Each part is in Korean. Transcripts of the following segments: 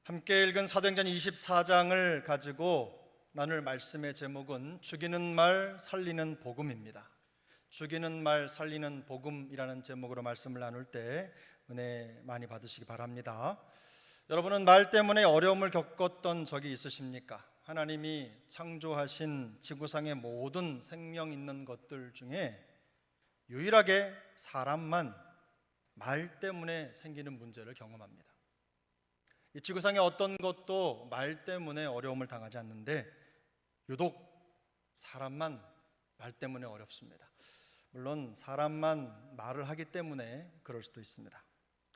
함께 읽은 사도행전 24장을 가지고 나눌 말씀의 제목은 죽이는 말 살리는 복음입니다. 죽이는 말 살리는 복음이라는 제목으로 말씀을 나눌 때 은혜 많이 받으시기 바랍니다. 여러분은 말 때문에 어려움을 겪었던 적이 있으십니까? 하나님이 창조하신 지구상의 모든 생명 있는 것들 중에 유일하게 사람만 말 때문에 생기는 문제를 경험합니다. 이 지구상의 어떤 것도 말 때문에 어려움을 당하지 않는데 유독 사람만 말 때문에 어렵습니다. 물론 사람만 말을 하기 때문에 그럴 수도 있습니다.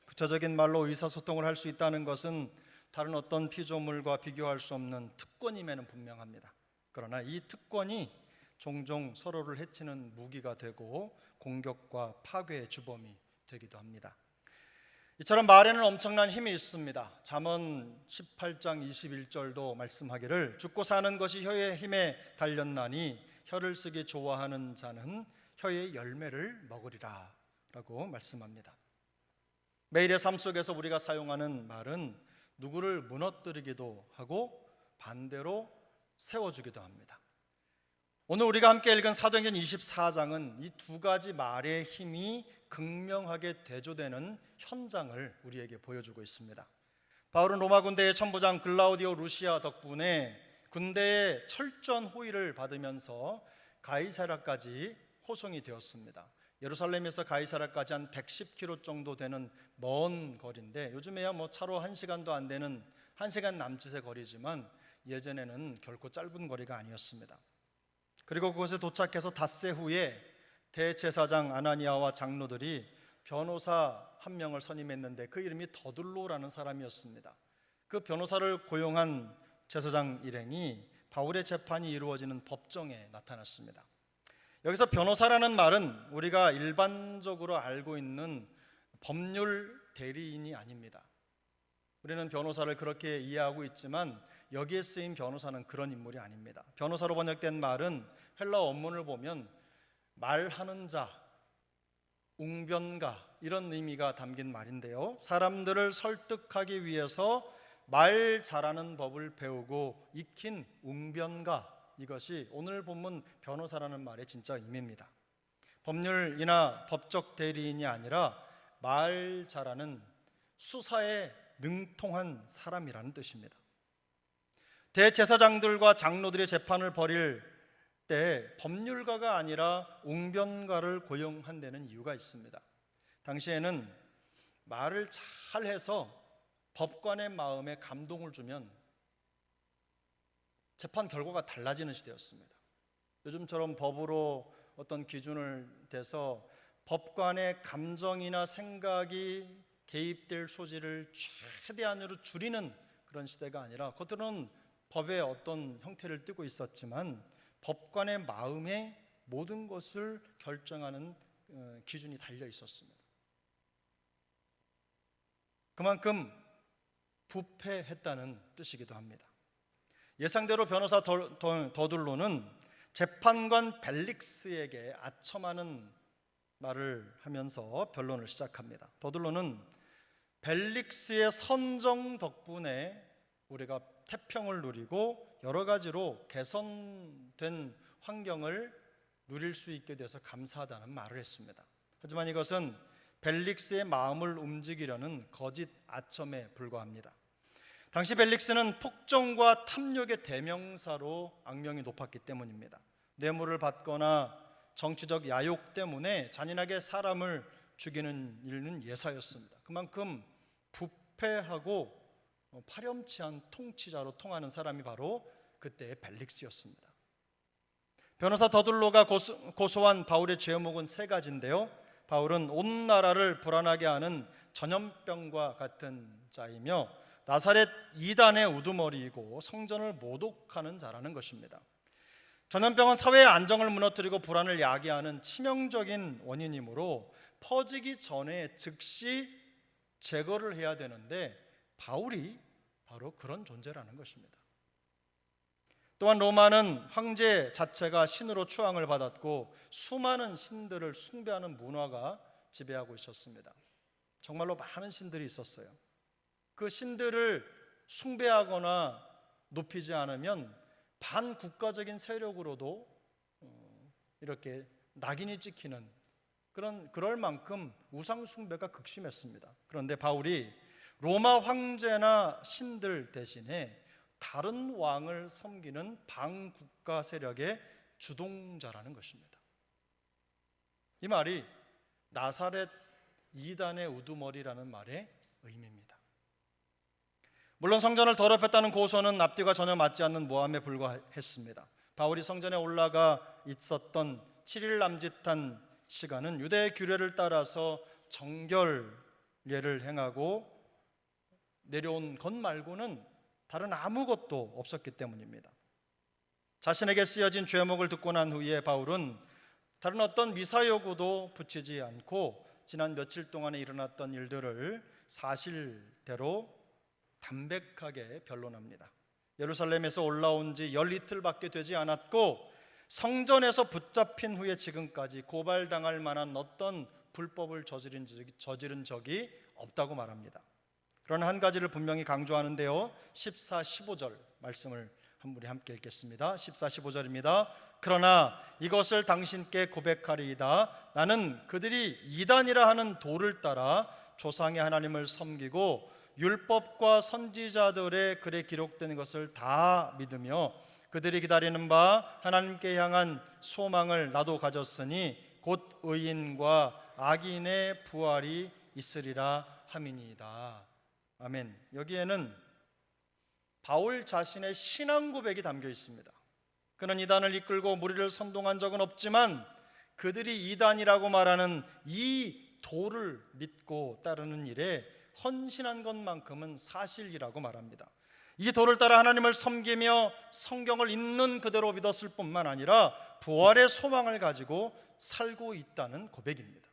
구체적인 말로 의사소통을 할 수 있다는 것은 다른 어떤 피조물과 비교할 수 없는 특권임에는 분명합니다. 그러나 이 특권이 종종 서로를 해치는 무기가 되고 공격과 파괴의 주범이 되기도 합니다. 이처럼 말에는 엄청난 힘이 있습니다. 잠언 18장 21절도 말씀하기를 죽고 사는 것이 혀의 힘에 달렸나니 혀를 쓰기 좋아하는 자는 혀의 열매를 먹으리라 라고 말씀합니다. 매일의 삶 속에서 우리가 사용하는 말은 누구를 무너뜨리기도 하고 반대로 세워주기도 합니다. 오늘 우리가 함께 읽은 사도행전 24장은 이 두 가지 말의 힘이 극명하게 대조되는 현장을 우리에게 보여주고 있습니다. 바울은 로마 군대의 천부장 글라우디오 루시아 덕분에 군대의 철저한 호의를 받으면서 가이사랴까지 호송이 되었습니다. 예루살렘에서 가이사랴까지 한 110km 정도 되는 먼 거리인데 요즘에야 차로 1시간도 안 되는 1시간 남짓의 거리지만 예전에는 결코 짧은 거리가 아니었습니다. 그리고 그곳에 도착해서 닷새 후에 대제사장 아나니아와 장로들이 변호사 한 명을 선임했는데 그 이름이 더둘로라는 사람이었습니다. 그 변호사를 고용한 제사장 일행이 바울의 재판이 이루어지는 법정에 나타났습니다. 여기서 변호사라는 말은 우리가 일반적으로 알고 있는 법률 대리인이 아닙니다. 우리는 변호사를 그렇게 이해하고 있지만 여기에 쓰인 변호사는 그런 인물이 아닙니다. 변호사로 번역된 말은 헬라어 원문을 보면 말하는 자, 웅변가 이런 의미가 담긴 말인데요. 사람들을 설득하기 위해서 말 잘하는 법을 배우고 익힌 웅변가, 이것이 오늘 본문 변호사라는 말의 진짜 의미입니다. 법률이나 법적 대리인이 아니라 말 잘하는 수사에 능통한 사람이라는 뜻입니다. 대제사장들과 장로들의 재판을 벌일 때 법률가가 아니라 웅변가를 고용한 데는 이유가 있습니다. 당시에는 말을 잘해서 법관의 마음에 감동을 주면 재판 결과가 달라지는 시대였습니다. 요즘처럼 법으로 어떤 기준을 대서 법관의 감정이나 생각이 개입될 소지를 최대한으로 줄이는 그런 시대가 아니라 겉으로는 법의 어떤 형태를 띠고 있었지만 법관의 마음에 모든 것을 결정하는 기준이 달려 있었습니다. 그만큼 부패했다는 뜻이기도 합니다. 예상대로 변호사 더둘로는 재판관 벨릭스에게 아첨하는 말을 하면서 변론을 시작합니다. 더둘로는 벨릭스의 선정 덕분에 우리가 태평을 누리고 여러 가지로 개선된 환경을 누릴 수 있게 돼서 감사하다는 말을 했습니다. 하지만 이것은 벨릭스의 마음을 움직이려는 거짓 아첨에 불과합니다. 당시 벨릭스는 폭정과 탐욕의 대명사로 악명이 높았기 때문입니다. 뇌물을 받거나 정치적 야욕 때문에 잔인하게 사람을 죽이는 일은 예사였습니다. 그만큼 부패하고 파렴치한 통치자로 통하는 사람이 바로 그때의 벨릭스였습니다. 변호사 더둘로가 고소한 바울의 죄목은 3가지인데요. 바울은 온 나라를 불안하게 하는 전염병과 같은 자이며 나사렛 이단의 우두머리이고 성전을 모독하는 자라는 것입니다. 전염병은 사회의 안정을 무너뜨리고 불안을 야기하는 치명적인 원인이므로 퍼지기 전에 즉시 제거를 해야 되는데 바울이 바로 그런 존재라는 것입니다. 또한 로마는 황제 자체가 신으로 추앙을 받았고 수많은 신들을 숭배하는 문화가 지배하고 있었습니다. 정말로 많은 신들이 있었어요. 그 신들을 숭배하거나 높이지 않으면 반국가적인 세력으로도 이렇게 낙인이 찍히는 그럴 만큼 우상 숭배가 극심했습니다. 그런데 바울이 로마 황제나 신들 대신에 다른 왕을 섬기는 반국가 세력의 주동자라는 것입니다. 이 말이 나사렛 이단의 우두머리라는 말의 의미입니다. 물론 성전을 더럽혔다는 고소는 앞뒤가 전혀 맞지 않는 모함에 불과했습니다. 바울이 성전에 올라가 있었던 7일 남짓한 시간은 유대의 규례를 따라서 정결례를 행하고 내려온 것 말고는 다른 아무것도 없었기 때문입니다. 자신에게 쓰여진 죄목을 듣고 난 후에 바울은 다른 어떤 미사 여구도 붙이지 않고 지난 며칠 동안에 일어났던 일들을 사실대로 담백하게 변론합니다. 예루살렘에서 올라온 지 열이틀밖에 되지 않았고 성전에서 붙잡힌 후에 지금까지 고발당할 만한 어떤 불법을 저지른 적이 없다고 말합니다. 그러나 한 가지를 분명히 강조하는데요, 14, 15절 말씀을 우리 함께 읽겠습니다. 14, 15절입니다. 그러나 이것을 당신께 고백하리이다. 나는 그들이 이단이라 하는 도를 따라 조상의 하나님을 섬기고 율법과 선지자들의 글에 기록된 것을 다 믿으며 그들이 기다리는 바 하나님께 향한 소망을 나도 가졌으니 곧 의인과 악인의 부활이 있으리라 함이니이다. 아멘. 여기에는 바울 자신의 신앙 고백이 담겨 있습니다. 그는 이단을 이끌고 무리를 선동한 적은 없지만 그들이 이단이라고 말하는 이 도를 믿고 따르는 일에 헌신한 것만큼은 사실이라고 말합니다. 이 도를 따라 하나님을 섬기며 성경을 있는 그대로 믿었을 뿐만 아니라 부활의 소망을 가지고 살고 있다는 고백입니다.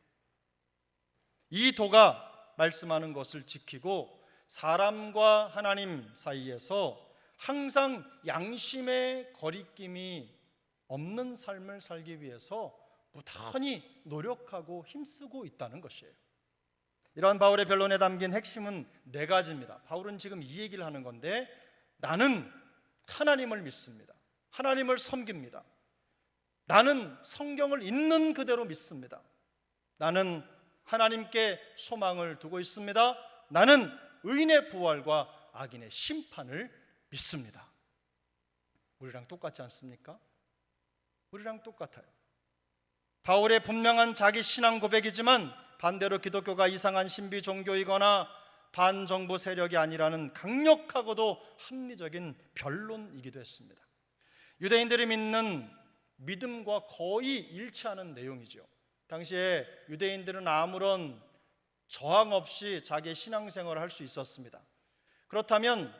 이 도가 말씀하는 것을 지키고 사람과 하나님 사이에서 항상 양심의 거리낌이 없는 삶을 살기 위해서 무단히 노력하고 힘쓰고 있다는 것이에요. 이러한 바울의 변론에 담긴 핵심은 4가지입니다. 바울은 지금 이 얘기를 하는 건데, 나는 하나님을 믿습니다. 하나님을 섬깁니다. 나는 성경을 있는 그대로 믿습니다. 나는 하나님께 소망을 두고 있습니다. 나는 의인의 부활과 악인의 심판을 믿습니다. 우리랑 똑같지 않습니까? 우리랑 똑같아요. 바울의 분명한 자기 신앙 고백이지만 반대로 기독교가 이상한 신비 종교이거나 반정부 세력이 아니라는 강력하고도 합리적인 변론이기도 했습니다. 유대인들이 믿는 믿음과 거의 일치하는 내용이죠. 당시에 유대인들은 아무런 저항 없이 자기의 신앙생활을 할 수 있었습니다. 그렇다면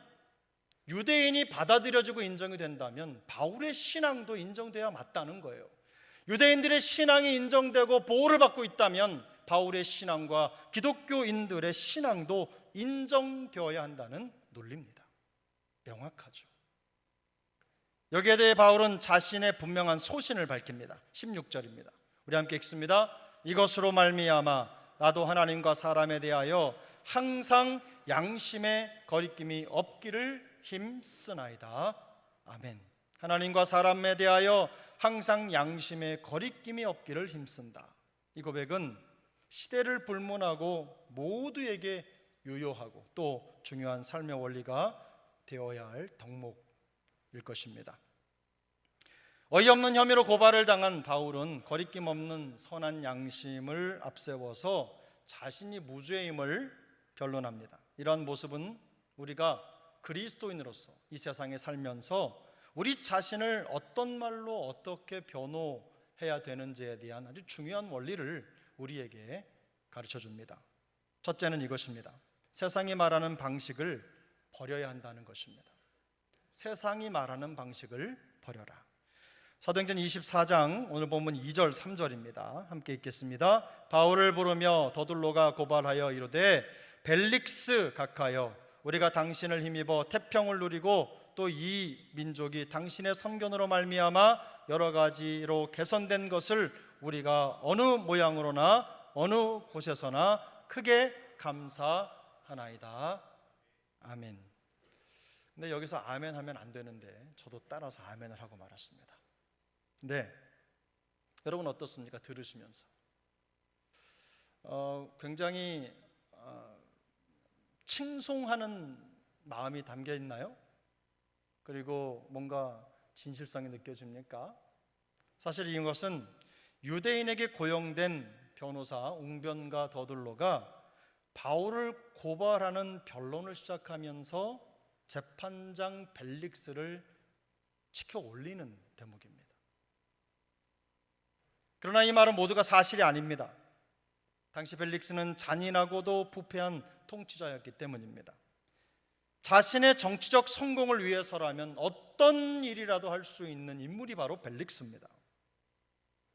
유대인이 받아들여지고 인정이 된다면 바울의 신앙도 인정돼야 맞다는 거예요. 유대인들의 신앙이 인정되고 보호를 받고 있다면 바울의 신앙과 기독교인들의 신앙도 인정되어야 한다는 논리입니다. 명확하죠. 여기에 대해 바울은 자신의 분명한 소신을 밝힙니다. 16절입니다. 우리 함께 읽습니다. 이것으로 말미암아 나도 하나님과 사람에 대하여 항상 양심의 거리낌이 없기를 힘쓰나이다. 아멘. 하나님과 사람에 대하여 항상 양심의 거리낌이 없기를 힘쓴다. 이 고백은 시대를 불문하고 모두에게 유효하고 또 중요한 삶의 원리가 되어야 할 덕목일 것입니다. 어이없는 혐의로 고발을 당한 바울은 거리낌 없는 선한 양심을 앞세워서 자신이 무죄임을 변론합니다. 이러한 모습은 우리가 그리스도인으로서 이 세상에 살면서 우리 자신을 어떤 말로 어떻게 변호해야 되는지에 대한 아주 중요한 원리를 우리에게 가르쳐 줍니다. 첫째는 이것입니다. 세상이 말하는 방식을 버려야 한다는 것입니다. 세상이 말하는 방식을 버려라. 사도행전 24장 오늘 본문 2절 3절입니다. 함께 읽겠습니다. 바울을 부르며 더둘로가 고발하여 이르되 벨릭스 각하여 우리가 당신을 힘입어 태평을 누리고 또 이 민족이 당신의 선견으로 말미암아 여러 가지로 개선된 것을 우리가 어느 모양으로나 어느 곳에서나 크게 감사하나이다. 아멘. 근데 여기서 아멘 하면 안 되는데 저도 따라서 아멘을 하고 말았습니다. 네, 여러분 어떻습니까? 들으시면서 굉장히 칭송하는 마음이 담겨 있나요? 그리고 뭔가 진실성이 느껴집니까? 사실 이것은 유대인에게 고용된 변호사 웅변과 더둘로가 바울을 고발하는 변론을 시작하면서 재판장 벨릭스를 치켜 올리는 대목입니다. 그러나 이 말은 모두가 사실이 아닙니다. 당시 벨릭스는 잔인하고도 부패한 통치자였기 때문입니다. 자신의 정치적 성공을 위해서라면 어떤 일이라도 할 수 있는 인물이 바로 벨릭스입니다.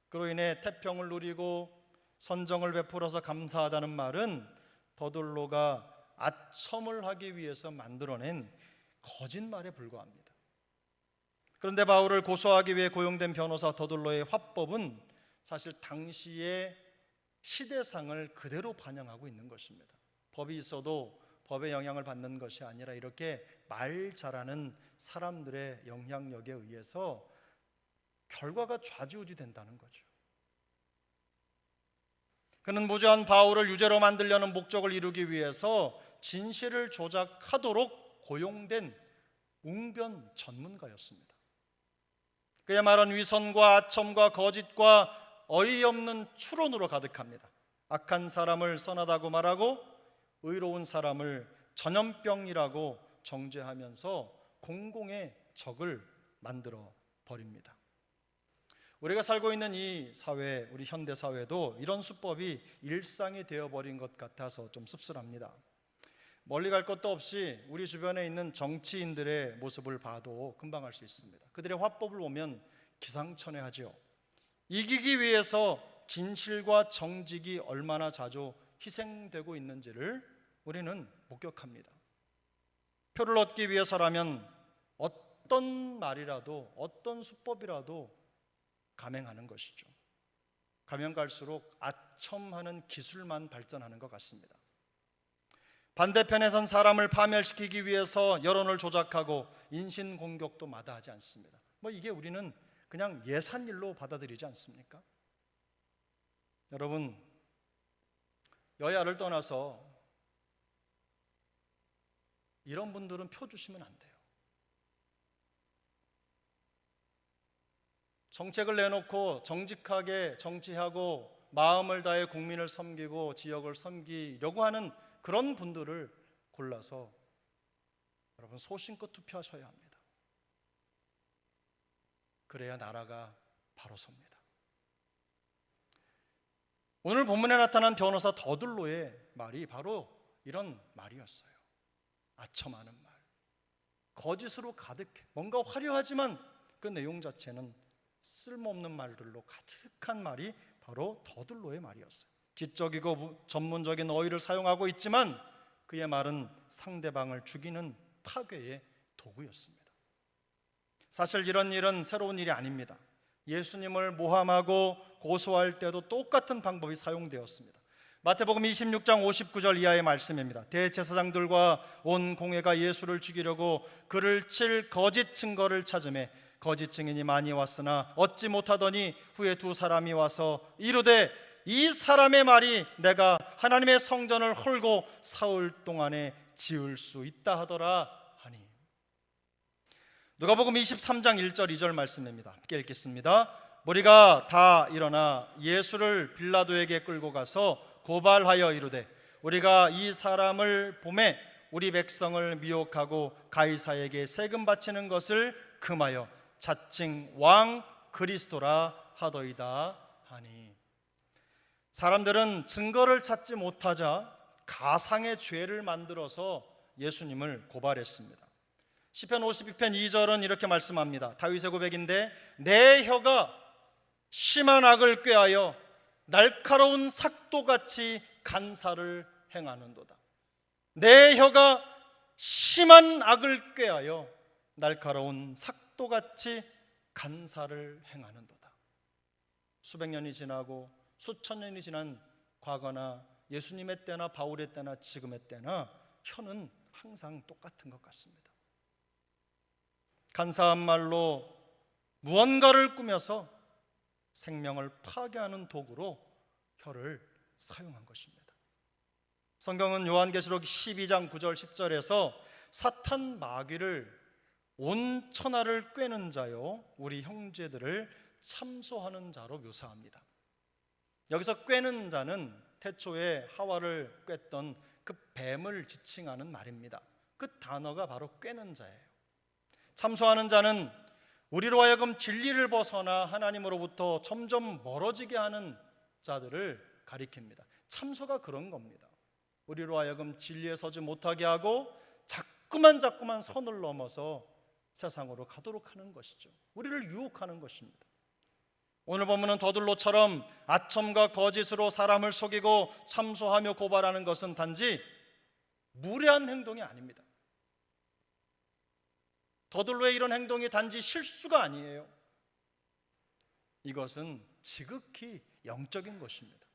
그로 인해 태평을 누리고 선정을 베풀어서 감사하다는 말은 더둘로가 아첨을 하기 위해서 만들어낸 거짓말에 불과합니다. 그런데 바울을 고소하기 위해 고용된 변호사 더둘로의 화법은 사실 당시의 시대상을 그대로 반영하고 있는 것입니다. 법이 있어도 법의 영향을 받는 것이 아니라 이렇게 말 잘하는 사람들의 영향력에 의해서 결과가 좌지우지 된다는 거죠. 그는 무죄한 바울을 유죄로 만들려는 목적을 이루기 위해서 진실을 조작하도록 고용된 웅변 전문가였습니다. 그의 말은 위선과 아첨과 거짓과 어이없는 추론으로 가득합니다. 악한 사람을 선하다고 말하고 의로운 사람을 전염병이라고 정죄하면서 공공의 적을 만들어 버립니다. 우리가 살고 있는 이 사회, 우리 현대 사회도 이런 수법이 일상이 되어버린 것 같아서 좀 씁쓸합니다. 멀리 갈 것도 없이 우리 주변에 있는 정치인들의 모습을 봐도 금방 알 수 있습니다. 그들의 화법을 보면 기상천외하죠. 이기기 위해서 진실과 정직이 얼마나 자주 희생되고 있는지를 우리는 목격합니다. 표를 얻기 위해서라면 어떤 말이라도 어떤 수법이라도 감행하는 것이죠. 가면 갈수록 아첨하는 기술만 발전하는 것 같습니다. 반대편에선 사람을 파멸시키기 위해서 여론을 조작하고 인신공격도 마다하지 않습니다. 이게 우리는 그냥 예산일로 받아들이지 않습니까? 여러분, 여야를 떠나서 이런 분들은 표 주시면 안 돼요. 정책을 내놓고 정직하게 정치하고 마음을 다해 국민을 섬기고 지역을 섬기려고 하는 그런 분들을 골라서 여러분 소신껏 투표하셔야 합니다. 그래야 나라가 바로 섭니다. 오늘 본문에 나타난 변호사 더둘로의 말이 바로 이런 말이었어요. 아첨하는 말, 거짓으로 가득해. 뭔가 화려하지만 그 내용 자체는 쓸모없는 말들로 가득한 말이 바로 더둘로의 말이었어요. 지적이고 전문적인 어휘를 사용하고 있지만 그의 말은 상대방을 죽이는 파괴의 도구였습니다. 사실 이런 일은 새로운 일이 아닙니다. 예수님을 모함하고 고소할 때도 똑같은 방법이 사용되었습니다. 마태복음 26장 59절 이하의 말씀입니다. 대제사장들과 온 공회가 예수를 죽이려고 그를 칠 거짓 증거를 찾으매 거짓 증인이 많이 왔으나 얻지 못하더니 후에 두 사람이 와서 이르되 이 사람의 말이 내가 하나님의 성전을 헐고 사흘 동안에 지을 수 있다 하더라 하니. 누가복음 23장 1절 2절 말씀입니다. 함께 읽겠습니다. 무리가 다 일어나 예수를 빌라도에게 끌고 가서 고발하여 이르되 우리가 이 사람을 보매 우리 백성을 미혹하고 가이사에게 세금 바치는 것을 금하여 자칭 왕 그리스도라 하더이다 하니. 사람들은 증거를 찾지 못하자 가상의 죄를 만들어서 예수님을 고발했습니다. 시편 52편 2절은 이렇게 말씀합니다. 다윗의 고백인데 내 혀가 심한 악을 꾀하여 날카로운 삭도같이 간사를 행하는도다. 내 혀가 심한 악을 꾀하여 날카로운 삭도같이 간사를 행하는도다. 수백 년이 지나고 수천 년이 지난 과거나 예수님의 때나 바울의 때나 지금의 때나 혀는 항상 똑같은 것 같습니다. 간사한 말로 무언가를 꾸며서 생명을 파괴하는 도구로 혀를 사용한 것입니다. 성경은 요한계시록 12장 9절 10절에서 사탄 마귀를 온 천하를 꿰는 자요 우리 형제들을 참소하는 자로 묘사합니다. 여기서 꿰는 자는 태초에 하와를 꿰던 그 뱀을 지칭하는 말입니다. 그 단어가 바로 꿰는 자예요. 참소하는 자는 우리로 하여금 진리를 벗어나 하나님으로부터 점점 멀어지게 하는 자들을 가리킵니다. 참소가 그런 겁니다. 우리로 하여금 진리에 서지 못하게 하고 자꾸만 선을 넘어서 세상으로 가도록 하는 것이죠. 우리를 유혹하는 것입니다. 오늘 본문은 더둘로처럼 아첨과 거짓으로 사람을 속이고 참소하며 고발하는 것은 단지 무례한 행동이 아닙니다. 더둘로의 이런 행동이 단지 실수가 아니에요. 이것은 지극히 영적인 것입니다.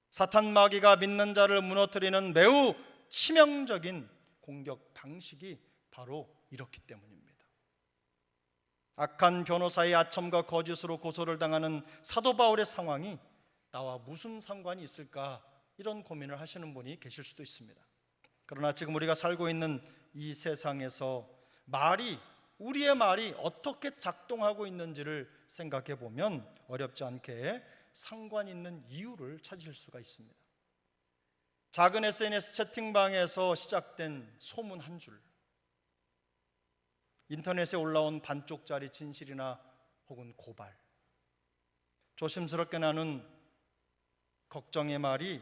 사탄 마귀가 믿는 자를 무너뜨리는 매우 치명적인 공격 방식이 바로 이렇기 때문입니다. 악한 변호사의 아첨과 거짓으로 고소를 당하는 사도 바울의 상황이 나와 무슨 상관이 있을까, 이런 고민을 하시는 분이 계실 수도 있습니다. 그러나 지금 우리가 살고 있는 이 세상에서 우리의 말이 어떻게 작동하고 있는지를 생각해 보면 어렵지 않게 상관 있는 이유를 찾으실 수가 있습니다. 작은 SNS 채팅방에서 시작된 소문 한 줄, 인터넷에 올라온 반쪽짜리 진실이나 혹은 고발, 조심스럽게 나눈 걱정의 말이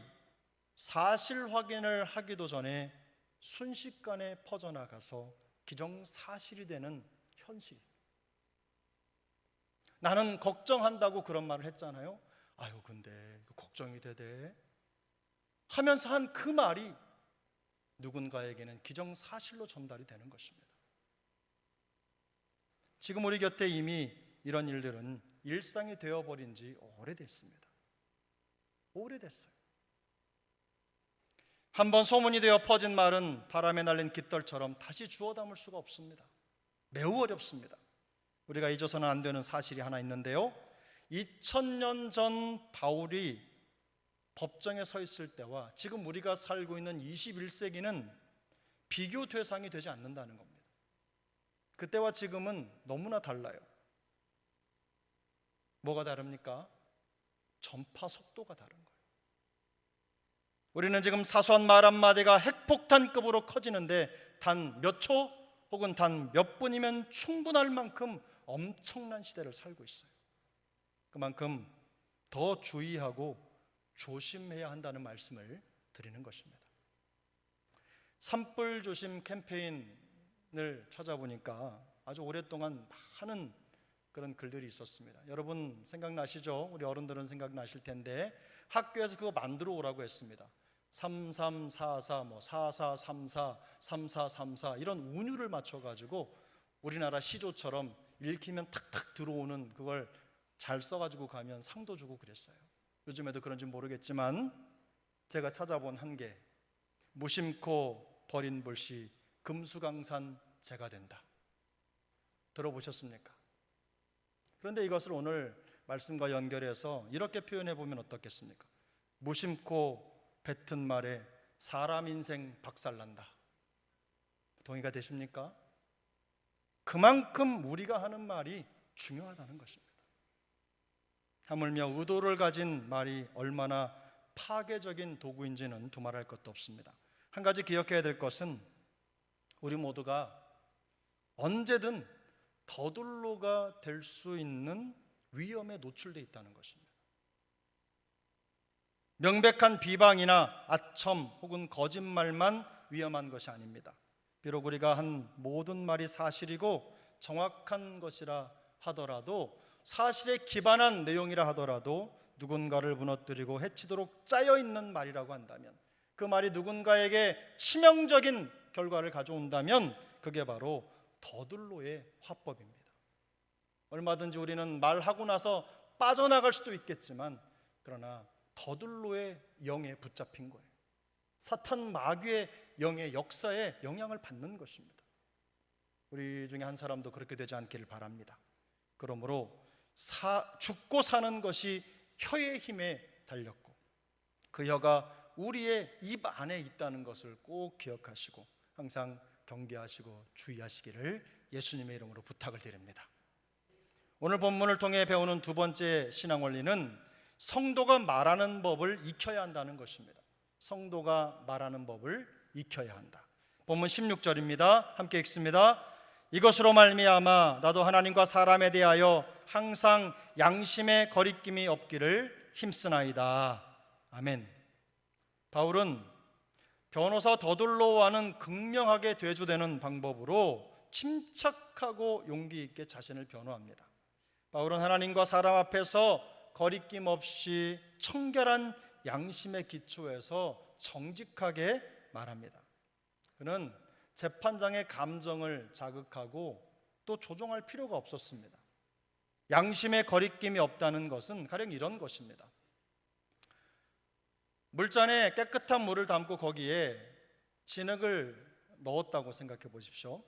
사실 확인을 하기도 전에 순식간에 퍼져나가서 기정사실이 되는 현실. 나는 걱정한다고 그런 말을 했잖아요. 아유 근데 걱정이 되대 하면서 한 그 말이 누군가에게는 기정사실로 전달이 되는 것입니다. 지금 우리 곁에 이미 이런 일들은 일상이 되어버린 지 오래됐습니다. 오래됐어요. 한번 소문이 되어 퍼진 말은 바람에 날린 깃털처럼 다시 주워 담을 수가 없습니다. 매우 어렵습니다. 우리가 잊어서는 안 되는 사실이 하나 있는데요, 2000년 전 바울이 법정에 서 있을 때와 지금 우리가 살고 있는 21세기는 비교 대상이 되지 않는다는 겁니다. 그때와 지금은 너무나 달라요. 뭐가 다릅니까? 전파 속도가 다른 거예요. 우리는 지금 사소한 말 한마디가 핵폭탄급으로 커지는데 단 몇 초 혹은 단 몇 분이면 충분할 만큼 엄청난 시대를 살고 있어요. 그만큼 더 주의하고 조심해야 한다는 말씀을 드리는 것입니다. 산불 조심 캠페인을 찾아보니까 아주 오랫동안 많은 그런 글들이 있었습니다. 여러분 생각나시죠? 우리 어른들은 생각나실 텐데 학교에서 그거 만들어 오라고 했습니다. 3344, 4434, 3434 이런 운율을 맞춰가지고 우리나라 시조처럼 읽히면 탁탁 들어오는 그걸 잘 써가지고 가면 상도 주고 그랬어요. 요즘에도 그런지 모르겠지만 제가 찾아본 한계, 무심코 버린 불씨 금수강산 재가 된다. 들어보셨습니까? 그런데 이것을 오늘 말씀과 연결해서 이렇게 표현해 보면 어떻겠습니까? 무심코 뱉은 말에 사람 인생 박살난다. 동의가 되십니까? 그만큼 우리가 하는 말이 중요하다는 것입니다. 하물며 의도를 가진 말이 얼마나 파괴적인 도구인지는 두말할 것도 없습니다. 한 가지 기억해야 될 것은 우리 모두가 언제든 더둘로가 될 수 있는 위험에 노출되어 있다는 것입니다. 명백한 비방이나 아첨 혹은 거짓말만 위험한 것이 아닙니다. 비록 우리가 한 모든 말이 사실이고 정확한 것이라 하더라도, 사실에 기반한 내용이라 하더라도 누군가를 무너뜨리고 해치도록 짜여있는 말이라고 한다면, 그 말이 누군가에게 치명적인 결과를 가져온다면 그게 바로 더둘로의 화법입니다. 얼마든지 우리는 말하고 나서 빠져나갈 수도 있겠지만, 그러나 더둘로의 영에 붙잡힌 거예요. 사탄 마귀의 영의 역사에 영향을 받는 것입니다. 우리 중에 한 사람도 그렇게 되지 않기를 바랍니다. 그러므로 죽고 사는 것이 혀의 힘에 달렸고 그 혀가 우리의 입 안에 있다는 것을 꼭 기억하시고 항상 경계하시고 주의하시기를 예수님의 이름으로 부탁을 드립니다. 오늘 본문을 통해 배우는 두 번째 신앙 원리는 성도가 말하는 법을 익혀야 한다는 것입니다. 성도가 말하는 법을 익혀야 한다. 본문 16절입니다. 함께 읽습니다. 이것으로 말미암아 나도 하나님과 사람에 대하여 항상 양심의 거리낌이 없기를 힘쓰나이다. 아멘. 바울은 변호사 더둘로와는 극명하게 대조되는 방법으로 침착하고 용기 있게 자신을 변호합니다. 바울은 하나님과 사람 앞에서 거리낌 없이 청결한 양심의 기초에서 정직하게 말합니다. 그는 재판장의 감정을 자극하고 또 조종할 필요가 없었습니다. 양심의 거리낌이 없다는 것은 가령 이런 것입니다. 물잔에 깨끗한 물을 담고 거기에 진흙을 넣었다고 생각해 보십시오.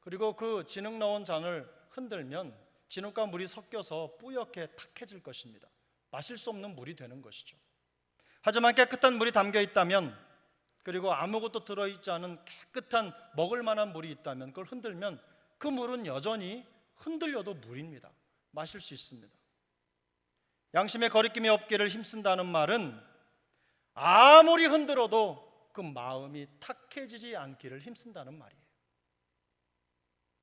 그리고 그 진흙 넣은 잔을 흔들면 진흙과 물이 섞여서 뿌옇게 탁해질 것입니다. 마실 수 없는 물이 되는 것이죠. 하지만 깨끗한 물이 담겨 있다면, 그리고 아무것도 들어있지 않은 깨끗한 먹을 만한 물이 있다면 그걸 흔들면 그 물은 여전히 흔들려도 물입니다. 마실 수 있습니다. 양심의 거리낌이 없기를 힘쓴다는 말은 아무리 흔들어도 그 마음이 탁해지지 않기를 힘쓴다는 말이에요.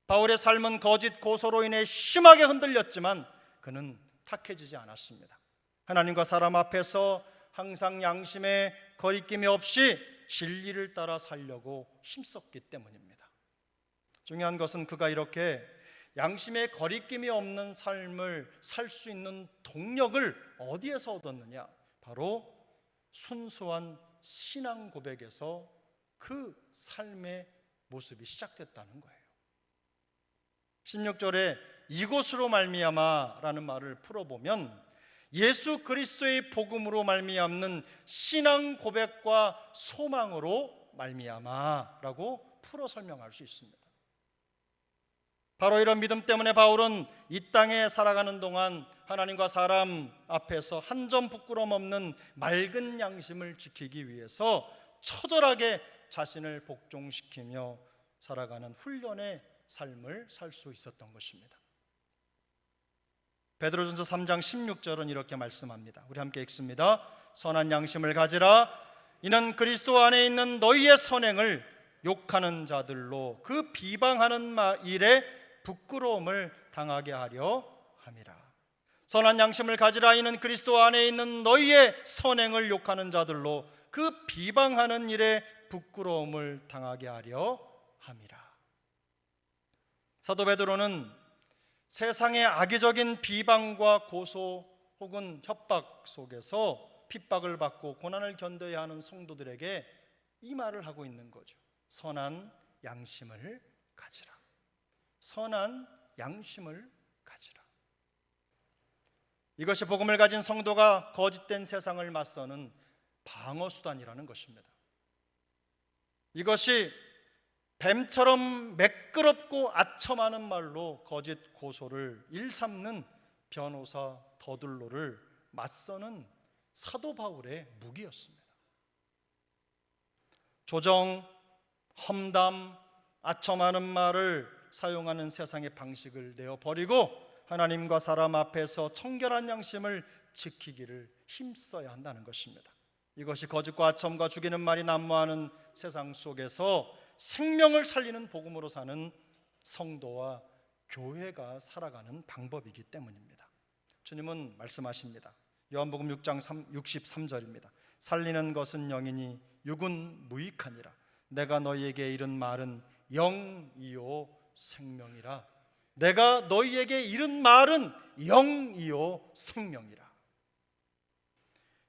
바울의 삶은 거짓 고소로 인해 심하게 흔들렸지만 그는 탁해지지 않았습니다. 하나님과 사람 앞에서 항상 양심의 거리낌이 없이 진리를 따라 살려고 힘썼기 때문입니다. 중요한 것은 그가 이렇게 양심의 거리낌이 없는 삶을 살 수 있는 동력을 어디에서 얻었느냐? 바로 순수한 신앙 고백에서 그 삶의 모습이 시작됐다는 거예요. 16절에 이곳으로 말미암아라는 말을 풀어보면 예수 그리스도의 복음으로 말미암는 신앙 고백과 소망으로 말미암아라고 풀어 설명할 수 있습니다. 바로 이런 믿음 때문에 바울은 이 땅에 살아가는 동안 하나님과 사람 앞에서 한 점 부끄럼 없는 맑은 양심을 지키기 위해서 처절하게 자신을 복종시키며 살아가는 훈련의 삶을 살 수 있었던 것입니다. 베드로전서 3장 16절은 이렇게 말씀합니다. 우리 함께 읽습니다. 선한 양심을 가지라. 이는 그리스도 안에 있는 너희의 선행을 욕하는 자들로 그 비방하는 일에 부끄러움을 당하게 하려 함이라. 선한 양심을 가지라. 이는 그리스도 안에 있는 너희의 선행을 욕하는 자들로 그 비방하는 일에 부끄러움을 당하게 하려 함이라. 사도 베드로는 세상의 악의적인 비방과 고소 혹은 협박 속에서 핍박을 받고 고난을 견뎌야 하는 성도들에게 이 말을 하고 있는 거죠. 선한 양심을 가지라. 선한 양심을 가지라. 이것이 복음을 가진 성도가 거짓된 세상을 맞서는 방어수단이라는 것입니다. 이것이 뱀처럼 매끄럽고 아첨하는 말로 거짓 고소를 일삼는 변호사 더둘로를 맞서는 사도 바울의 무기였습니다. 조정, 험담, 아첨하는 말을 사용하는 세상의 방식을 내어버리고 하나님과 사람 앞에서 청결한 양심을 지키기를 힘써야 한다는 것입니다. 이것이 거짓과 아첨과 죽이는 말이 난무하는 세상 속에서 생명을 살리는 복음으로 사는 성도와 교회가 살아가는 방법이기 때문입니다. 주님은 말씀하십니다. 요한복음 6장 63절입니다. 살리는 것은 영이니 육은 무익하니라. 내가 너희에게 이른 말은 영이요 생명이라. 내가 너희에게 이른 말은 영이요 생명이라.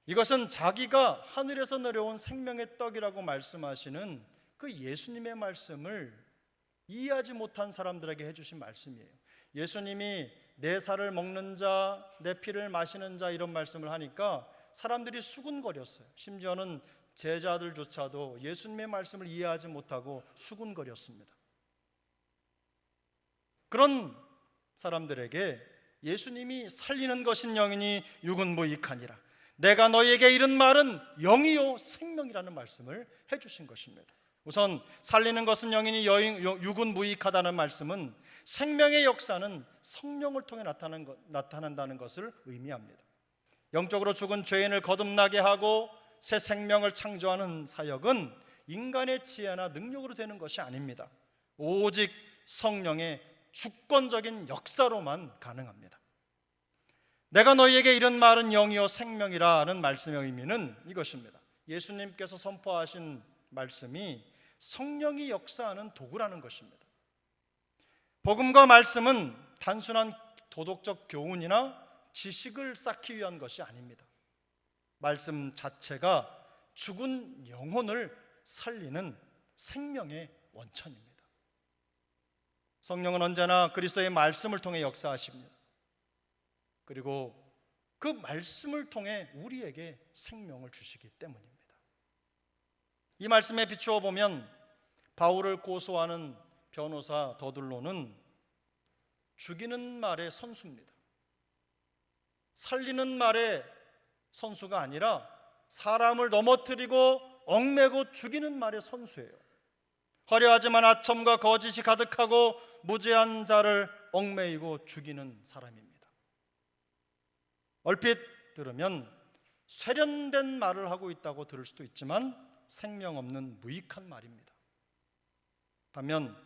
이것은 자기가 하늘에서 내려온 생명의 떡이라고 말씀하시는 그 예수님의 말씀을 이해하지 못한 사람들에게 해주신 말씀이에요. 예수님이 내 살을 먹는 자, 내 피를 마시는 자 이런 말씀을 하니까 사람들이 수군거렸어요. 심지어는 제자들조차도 예수님의 말씀을 이해하지 못하고 수군거렸습니다. 그런 사람들에게 예수님이 살리는 것인 영이니 육은 무익하니라, 내가 너희에게 이른 말은 영이요 생명이라는 말씀을 해주신 것입니다. 우선 살리는 것은 영이니 육은 무익하다는 말씀은 생명의 역사는 성령을 통해 나타난다는 것을 의미합니다. 영적으로 죽은 죄인을 거듭나게 하고 새 생명을 창조하는 사역은 인간의 지혜나 능력으로 되는 것이 아닙니다. 오직 성령의 주권적인 역사로만 가능합니다. 내가 너희에게 이런 말은 영이요 생명이라는 말씀의 의미는 이것입니다. 예수님께서 선포하신 말씀이 성령이 역사하는 도구라는 것입니다. 복음과 말씀은 단순한 도덕적 교훈이나 지식을 쌓기 위한 것이 아닙니다. 말씀 자체가 죽은 영혼을 살리는 생명의 원천입니다. 성령은 언제나 그리스도의 말씀을 통해 역사하십니다. 그리고 그 말씀을 통해 우리에게 생명을 주시기 때문입니다. 이 말씀에 비추어 보면 바울을 고소하는 변호사 더둘로는 죽이는 말의 선수입니다. 살리는 말의 선수가 아니라 사람을 넘어뜨리고 얽매고 죽이는 말의 선수예요. 화려하지만 아첨과 거짓이 가득하고 무죄한 자를 얽매이고 죽이는 사람입니다. 얼핏 들으면 세련된 말을 하고 있다고 들을 수도 있지만 생명 없는 무익한 말입니다. 반면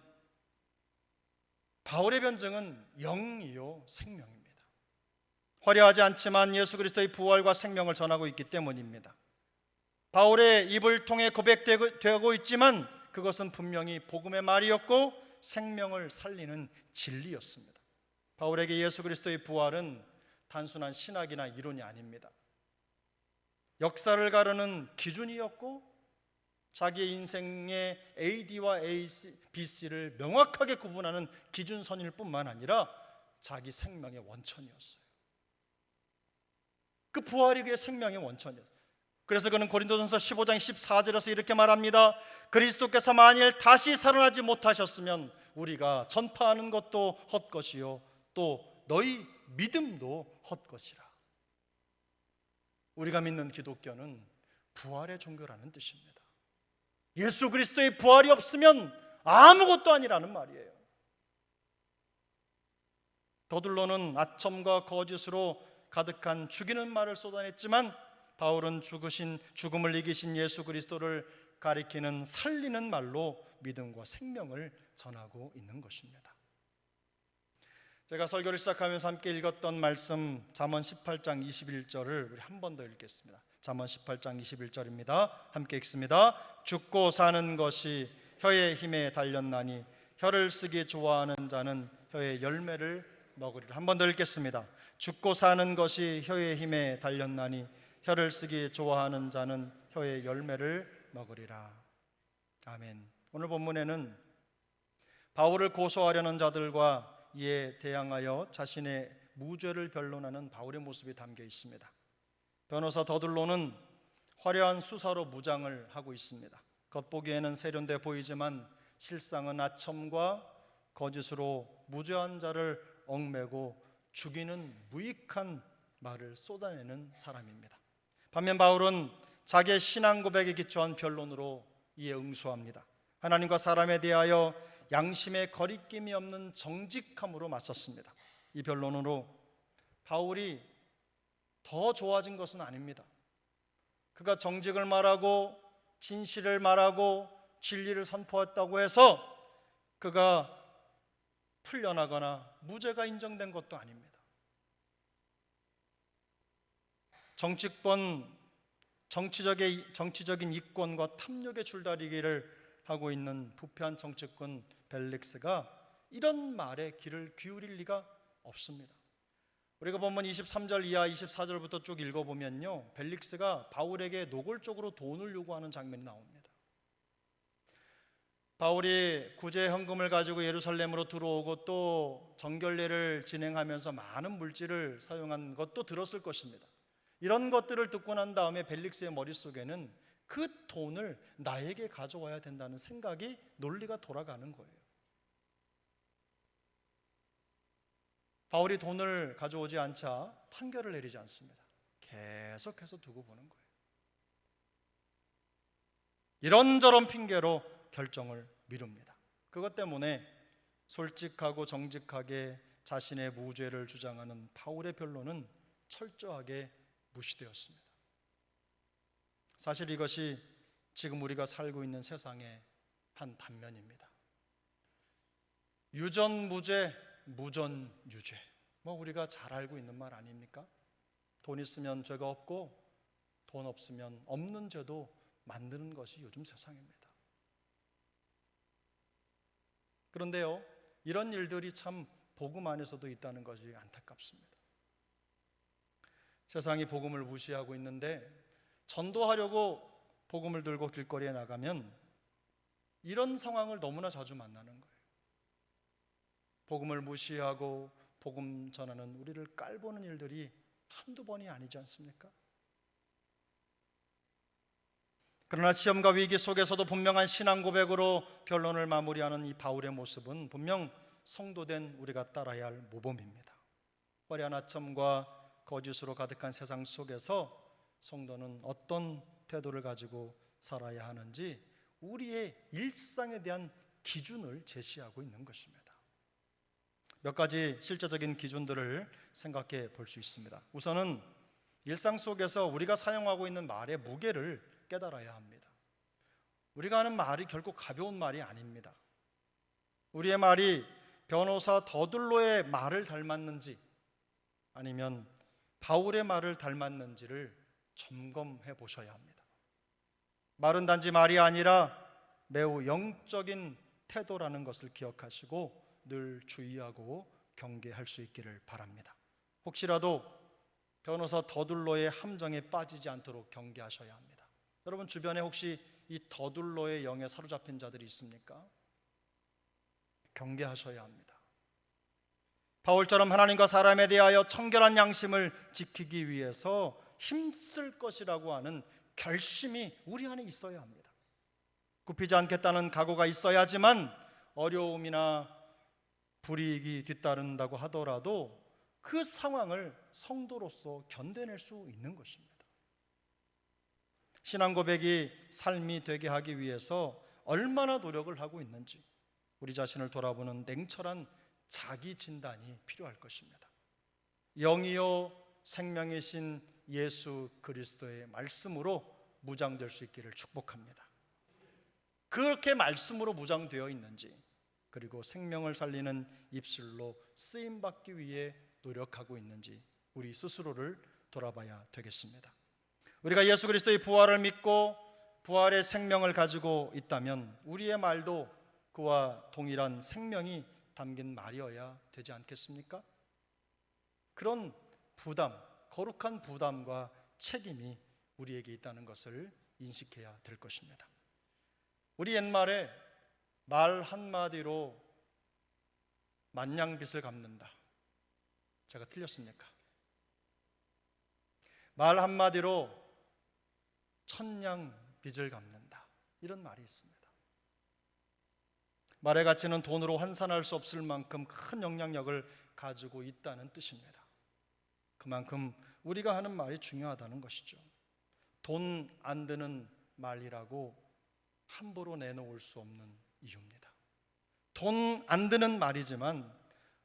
바울의 변증은 영이요 생명입니다. 화려하지 않지만 예수 그리스도의 부활과 생명을 전하고 있기 때문입니다. 바울의 입을 통해 고백되고 있지만 그것은 분명히 복음의 말이었고 생명을 살리는 진리였습니다. 바울에게 예수 그리스도의 부활은 단순한 신학이나 이론이 아닙니다. 역사를 가르는 기준이었고 자기의 인생의 AD와 BC를 명확하게 구분하는 기준선일 뿐만 아니라 자기 생명의 원천이었어요. 그 부활이 그의 생명의 원천이었어요. 그래서 그는 고린도전서 15장 14절에서 이렇게 말합니다. 그리스도께서 만일 다시 살아나지 못하셨으면 우리가 전파하는 것도 헛것이요 또 너희 믿음도 헛것이라. 우리가 믿는 기독교는 부활의 종교라는 뜻입니다. 예수 그리스도의 부활이 없으면 아무것도 아니라는 말이에요. 더둘로는 아첨과 거짓으로 가득한 죽이는 말을 쏟아냈지만 바울은 죽음을 이기신 예수 그리스도를 가리키는 살리는 말로 믿음과 생명을 전하고 있는 것입니다. 제가 설교를 시작하면서 함께 읽었던 말씀 잠언 18장 21절을 우리 한 번 더 읽겠습니다. 잠언 18장 21절입니다. 함께 읽습니다. 죽고 사는 것이 혀의 힘에 달렸나니 혀를 쓰기 좋아하는 자는 혀의 열매를 먹으리라. 한 번 더 읽겠습니다. 죽고 사는 것이 혀의 힘에 달렸나니 혀를 쓰기 좋아하는 자는 혀의 열매를 먹으리라. 아멘. 오늘 본문에는 바울을 고소하려는 자들과 이에 대항하여 자신의 무죄를 변론하는 바울의 모습이 담겨 있습니다. 변호사 더둘로는 화려한 수사로 무장을 하고 있습니다. 겉보기에는 세련돼 보이지만 실상은 아첨과 거짓으로 무죄한 자를 얽매고 죽이는 무익한 말을 쏟아내는 사람입니다. 반면 바울은 자기의 신앙 고백에 기초한 변론으로 이에 응수합니다. 하나님과 사람에 대하여 양심의 거리낌이 없는 정직함으로 맞섰습니다. 이 변론으로 바울이 더 좋아진 것은 아닙니다. 그가 정직을 말하고 진실을 말하고 진리를 선포했다고 해서 그가 풀려나거나 무죄가 인정된 것도 아닙니다. 정치적인 이권과 탐욕의 줄다리기를 하고 있는 부패한 정치권 벨릭스가 이런 말에 귀를 기울일 리가 없습니다. 우리가 본문 23절 이하 24절부터 쭉 읽어보면요, 벨릭스가 바울에게 노골적으로 돈을 요구하는 장면이 나옵니다. 바울이 구제 현금을 가지고 예루살렘으로 들어오고 또 정결례를 진행하면서 많은 물질을 사용한 것도 들었을 것입니다. 이런 것들을 듣고 난 다음에 벨릭스의 머릿속에는 그 돈을 나에게 가져와야 된다는 생각이 논리가 돌아가는 거예요. 바울이 돈을 가져오지 않자 판결을 내리지 않습니다. 계속해서 두고 보는 거예요. 이런저런 핑계로 결정을 미룹니다. 그것 때문에 솔직하고 정직하게 자신의 무죄를 주장하는 바울의 변론은 철저하게 무시되었습니다. 사실 이것이 지금 우리가 살고 있는 세상의 한 단면입니다. 유전무죄, 무전유죄, 우리가 잘 알고 있는 말 아닙니까? 돈 있으면 죄가 없고 돈 없으면 없는 죄도 만드는 것이 요즘 세상입니다. 그런데요, 이런 일들이 참 복음 안에서도 있다는 것이 안타깝습니다. 세상이 복음을 무시하고 있는데 전도하려고 복음을 들고 길거리에 나가면 이런 상황을 너무나 자주 만나는 거예요. 복음을 무시하고 복음 전하는 우리를 깔보는 일들이 한두 번이 아니지 않습니까? 그러나 시험과 위기 속에서도 분명한 신앙 고백으로 변론을 마무리하는 이 바울의 모습은 분명 성도된 우리가 따라야 할 모범입니다. 화려한 아첨과 거짓으로 가득한 세상 속에서 성도는 어떤 태도를 가지고 살아야 하는지 우리의 일상에 대한 기준을 제시하고 있는 것입니다. 몇 가지 실제적인 기준들을 생각해 볼 수 있습니다. 우선은 일상 속에서 우리가 사용하고 있는 말의 무게를 깨달아야 합니다. 우리가 하는 말이 결코 가벼운 말이 아닙니다. 우리의 말이 변호사 더둘로의 말을 닮았는지 아니면 바울의 말을 닮았는지를 점검해 보셔야 합니다. 말은 단지 말이 아니라 매우 영적인 태도라는 것을 기억하시고 늘 주의하고 경계할 수 있기를 바랍니다. 혹시라도 변호사 더둘로의 함정에 빠지지 않도록 경계하셔야 합니다. 여러분 주변에 혹시 이 더둘로의 영에 사로잡힌 자들이 있습니까? 경계하셔야 합니다. 바울처럼 하나님과 사람에 대하여 청결한 양심을 지키기 위해서 힘쓸 것이라고 하는 결심이 우리 안에 있어야 합니다. 굽히지 않겠다는 각오가 있어야지만 어려움이나 불이익이 뒤따른다고 하더라도 그 상황을 성도로서 견뎌낼 수 있는 것입니다. 신앙 고백이 삶이 되게 하기 위해서 얼마나 노력을 하고 있는지 우리 자신을 돌아보는 냉철한 자기 진단이 필요할 것입니다. 영이요 생명이신 예수 그리스도의 말씀으로 무장될 수 있기를 축복합니다. 그렇게 말씀으로 무장되어 있는지, 그리고 생명을 살리는 입술로 쓰임받기 위해 노력하고 있는지 우리 스스로를 돌아봐야 되겠습니다. 우리가 예수 그리스도의 부활을 믿고 부활의 생명을 가지고 있다면 우리의 말도 그와 동일한 생명이 담긴 말이어야 되지 않겠습니까? 그런 부담, 거룩한 부담과 책임이 우리에게 있다는 것을 인식해야 될 것입니다. 우리 옛말에 말 한마디로 만냥빚을 갚는다. 제가 틀렸습니까? 말 한마디로 천냥빚을 갚는다. 이런 말이 있습니다. 말의 가치는 돈으로 환산할 수 없을 만큼 큰 영향력을 가지고 있다는 뜻입니다. 그만큼 우리가 하는 말이 중요하다는 것이죠. 돈 안 드는 말이라고 함부로 내놓을 수 없는 이유입니다. 돈 안 드는 말이지만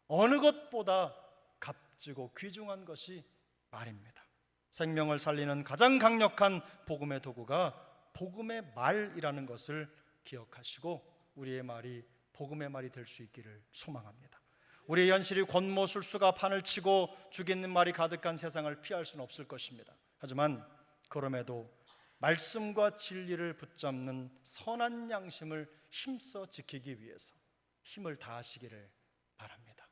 어느 것보다 값지고 귀중한 것이 말입니다. 생명을 살리는 가장 강력한 복음의 도구가 복음의 말이라는 것을 기억하시고 우리의 말이 복음의 말이 될 수 있기를 소망합니다. 우리의 현실이 권모술수가 판을 치고 죽이는 말이 가득한 세상을 피할 수는 없을 것입니다. 하지만 그럼에도 말씀과 진리를 붙잡는 선한 양심을 힘써 지키기 위해서 힘을 다하시기를 바랍니다.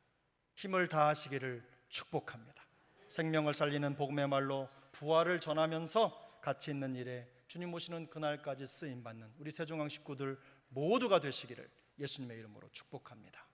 힘을 다하시기를 축복합니다. 생명을 살리는 복음의 말로 부활을 전하면서 가치 있는 일에 주님 오시는 그날까지 쓰임받는 우리 세종항 식구들 모두가 되시기를 예수님의 이름으로 축복합니다.